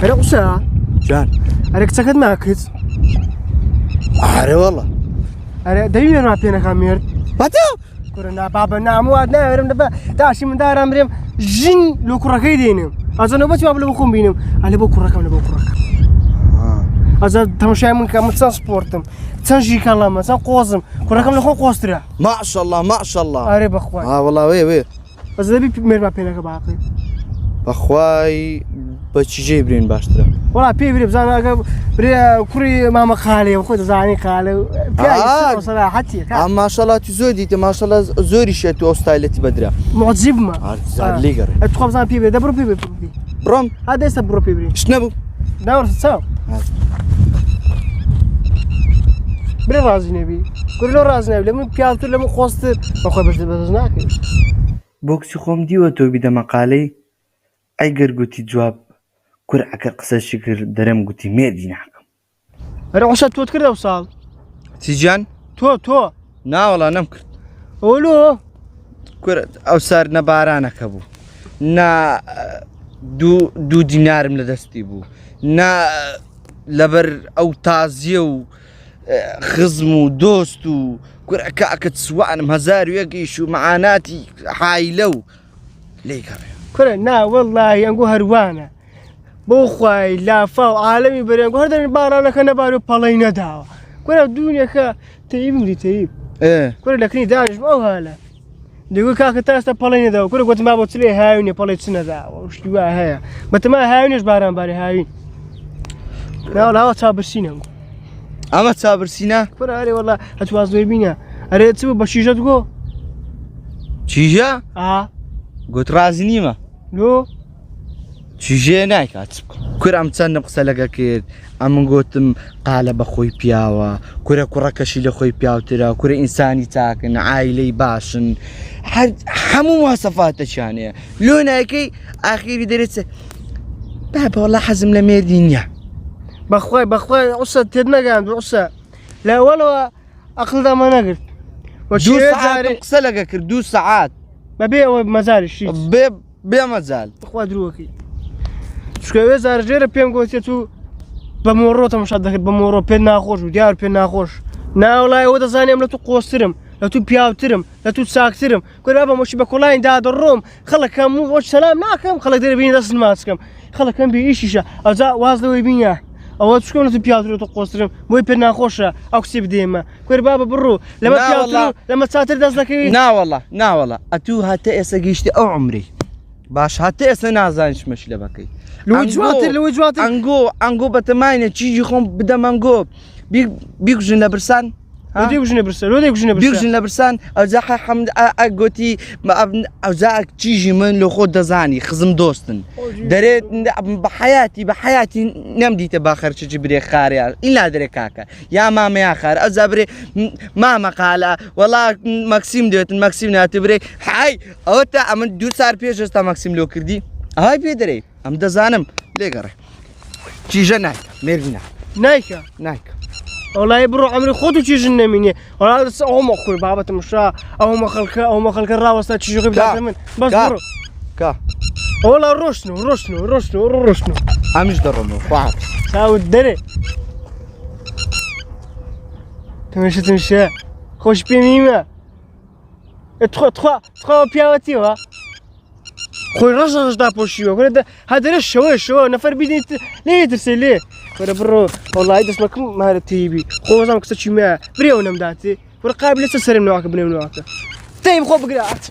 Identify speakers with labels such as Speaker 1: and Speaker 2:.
Speaker 1: أنا قصة
Speaker 2: جان
Speaker 1: أنا كتكت معك
Speaker 2: عاري والله
Speaker 1: أنا دايما ما بينا كامير
Speaker 2: باتيو
Speaker 1: كورنا بابا نعموات نعرم دبا داشي من دار أمريم جن لو كرة كيدينهم أظن بس بابا بكون بينهم أنا بكرة كم بكرة أظن تمشي من كم تسان سبورتم تسان جي كلامه تسان قوزم كرة كم نخو قوسترا
Speaker 2: ما شاء الله ما شاء الله
Speaker 1: أري بخوي
Speaker 2: والله وي
Speaker 1: بس ذا بيمر ما بينا كباقي
Speaker 2: بخواي بچی جیبرین باشتره
Speaker 1: والله بيبري بزانا بري كوري ماما خالي وخوي زاني خالي بيا صراحة حتى
Speaker 2: ما شاء الله تزودي ما شاء الله زوري شيء تو استايلتي بدرا
Speaker 1: معجب ما
Speaker 2: زاد ليجر
Speaker 1: ادخل بزان بيبري ده برو بيبري
Speaker 2: برام
Speaker 1: هذا يسب برو بيبري
Speaker 2: شنو
Speaker 1: دور تساو بري رازي نبي كل رازي نبي لما بيالتر لما خوستر اخوي باش دبزناك
Speaker 3: بۆکسی خۆم دیوەتەوە بیدە مەقالەی ئەیگەر گوتی جواب کورعەکە قسەشی کرد دەرەم گوتی مێردی ناکەم
Speaker 1: انا عشان تو تكرر وصال
Speaker 2: تيجان
Speaker 1: تو
Speaker 2: نا والله نمكرت
Speaker 1: قولوا
Speaker 2: كرة او صار نبارانك ابو نا دو دينار لدستي بو نا لبر او تازيو خزمو دوستو كرة كاكت سواء مهزار ويقيشو معاناتي حايلو ليكر
Speaker 1: كرة نا والله انقو هروانا بوخواي لا فاو عالمي بري انقو هردن بارانا كان بارو بالينا داوا كرة الدنيا كا تيب مري تيب
Speaker 2: ايه
Speaker 1: كرة لكني دانش ما هالا ديقول كاك تاستا بالينا داوا كرة قلت ما بوتلي هاوني بالي تسنا داوا وش دوا هيا بس ما هاونيش باران باري هاوين لا لا تصابر سينا
Speaker 2: اما تصابر سينا
Speaker 1: كرة هاري والله هتوازوي بينا هاري تسوي بشيجة تقو
Speaker 2: چيجا قلت رازني ما
Speaker 1: لو
Speaker 2: چيجا نايك هتسبك كرة ام تصنب قسلقا كير ام قوتم قال بخوي بياوا كرة كشي لخوي بياو ترى كرة انساني تاكن عائلي باشن حمو مواصفات شانية لو نايكي اخيري دريت بابا والله حزم لميدينيا
Speaker 1: بخوي عصا تدنا قاعد عصا لا ولا اقل ذا ما نقل
Speaker 2: دو ساعات قسلقا كير 2 ساعات
Speaker 1: ببيع مازال الشيء
Speaker 2: بيع مازال
Speaker 1: اخوة دروكي شكوى زار جيرا بيم قلت تو بمورو تمشى داخل بمورو بين ناخوش وديار بين ناخوش نا والله هو زاني لا تو قوسترم لا تو بياوترم لا تو ساكترم كل بابا مش بكولاين داد الروم خلك كم وش سلام ناكم خلك دير بين داس ماسكم خلك كم بيشيشه ازا وازلو يبينيا او تشكون تو بياوترم تو قوسترم مو بين ناخوش او كسب ديما كل بابا برو لما بياوترم لما تساتر داس لك
Speaker 2: نا والله اتو هاتا اسقيشتي او عمري باش هاتا اسنازانش مش لبكي
Speaker 1: لو جواتر
Speaker 2: انجو بتماينه تشيجي خم بدا مانجو بيكجن لبرسان
Speaker 1: لو
Speaker 2: بيكجن لبرسان ازا حمد اغوتي ازا تشيجي من لو خود دزاني خزم دوستن دريت بحياتي نمدي تباخر تجبري خاري الا دري كاكا يا ماما يا خار ازا بري ماما قال والله ماكسيم دوت ماكسيم ناتبري هاي اوتا امن دو صار بيش استا ماكسيم لو كردي هاي بيدري ام دزانم ليغر تشيجا نايك ميرفينا نايك
Speaker 1: والله برو عمري خودو تشيجن مني والله او ماكل بابا تمشى او ما خلك الراوس تشيجو غير من بس برو
Speaker 2: كا
Speaker 1: والله روشنو
Speaker 2: امش درمو فاعل
Speaker 1: ساو الدري تمشي خوش بيميمه تخوا بياوتي وا خوي رجع دا بوشيو هذا شو نفر بيدي ليه ترسل ليه برو والله يدس ماكم مهارة تيبي خو زعما كنت تشي معاه بريو نمداتي ورقاب لسه سرم نواك بنيو نواك طيب خو بقرات